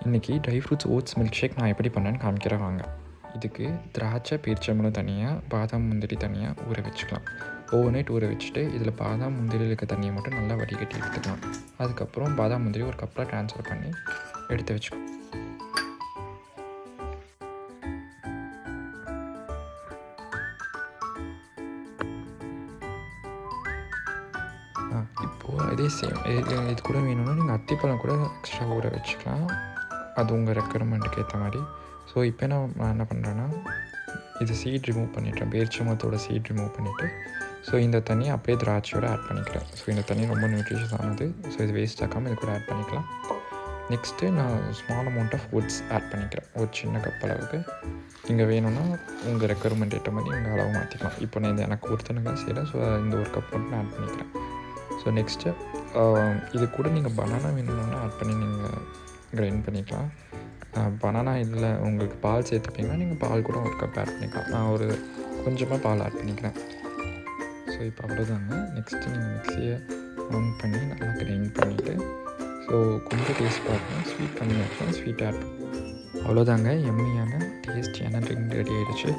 இன்றைக்கி dry fruits oats milkshake நான் எப்படி பண்ணேன்னு காமிக்கிறேன் வாங்க. இதுக்கு திராட்சை பேரிச்சம்பழம் தனியாக, பாதாம் முந்திரி தனியாக ஊற வச்சுக்கலாம். ஓவர் நைட் ஊற வச்சுட்டு இதில் பாதாம் முந்திரியில் இருக்க தண்ணியை மட்டும் நல்லா வடிகட்டி எடுத்துக்கலாம். அதுக்கப்புறம் பாதாம் முந்திரி ஒரு கப்பில் ட்ரான்ஸ்ஃபர் பண்ணி எடுத்து வச்சுக்கலாம். இப்போது இதே சேம் இது கூட வேணும்னா நீங்கள் அத்திப்பழம் கூட எக்ஸ்ட்ரா ஊற வச்சுக்கலாம். அது உங்கள் ரெக்குயர்மெண்ட்டுக்கு ஏற்ற மாதிரி. ஸோ இப்போ நான் என்ன பண்ணுறேன்னா, இது சீட் ரிமூவ் பண்ணிட்டேன். பேரிச்சம்பழத்தோட சீட் ரிமூவ் பண்ணிவிட்டு ஸோ இந்த தண்ணியை அப்படியே திராட்சையோடு ஆட் பண்ணிக்கிறேன். ஸோ இந்த தண்ணி ரொம்ப நியூட்ரிஷியஸ் ஆனது. ஸோ இது வேஸ்ட் ஆக்காமல் இது கூட ஆட் பண்ணிக்கலாம். நெக்ஸ்ட்டு நான் small amount of oats add பண்ணிக்கிறேன். ஒரு சின்ன கப் அளவுக்கு. நீங்கள் வேணும்னா உங்கள் ரெக்குயர்மெண்ட் ஏற்ற மாதிரி உங்கள் அளவு மாற்றிக்கலாம். இப்போ நான் இந்த எனக்கு ஒருத்தனுங்க செய்கிறேன். ஸோ இந்த ஒரு கப் மட்டும் ஆட் பண்ணிக்கிறேன். ஸோ நெக்ஸ்ட்டு இது கூட நீங்கள் பனானா வேணும்னா ஆட் பண்ணி நீங்கள் கிரைண்ட் பண்ணிக்கலாம். பனானா இல்லை உங்களுக்கு பால் சேர்த்துப்பீங்கன்னா நீங்கள் பால் கூட ஒரு கப் ஆட் பண்ணிக்கலாம். நான் ஒரு கொஞ்சமாக பால் ஆட் பண்ணிக்கிறேன். ஸோ இப்போ அவ்வளோதாங்க. நெக்ஸ்ட்டு நீங்கள் மிக்ஸியை ஆன் பண்ணி நல்லா கிரைண்ட் பண்ணிவிட்டு ஸோ கொஞ்சம் டேஸ்ட் பார்க்கணும். ஸ்வீட் கம்மியாக இருக்கும், ஸ்வீட் ஆட் அவ்வளோதாங்க. எம்மியான டேஸ்டியான ட்ரிங்க் ரெடி ஆகிடுச்சு.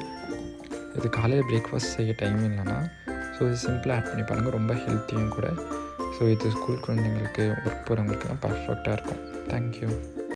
இது காலையில் பிரேக்ஃபாஸ்ட் செய்ய டைம் இல்லைன்னா ஸோ இது சிம்பிளாக ஆட் பண்ணி பாருங்கள். ரொம்ப ஹெல்த்தியும் கூட. ஸோ இது ஸ்கூல் குழந்தைங்களுக்கு ஒர்க் போகிறவங்களுக்குலாம் பர்ஃபெக்டாக இருக்கும். தேங்க்யூ.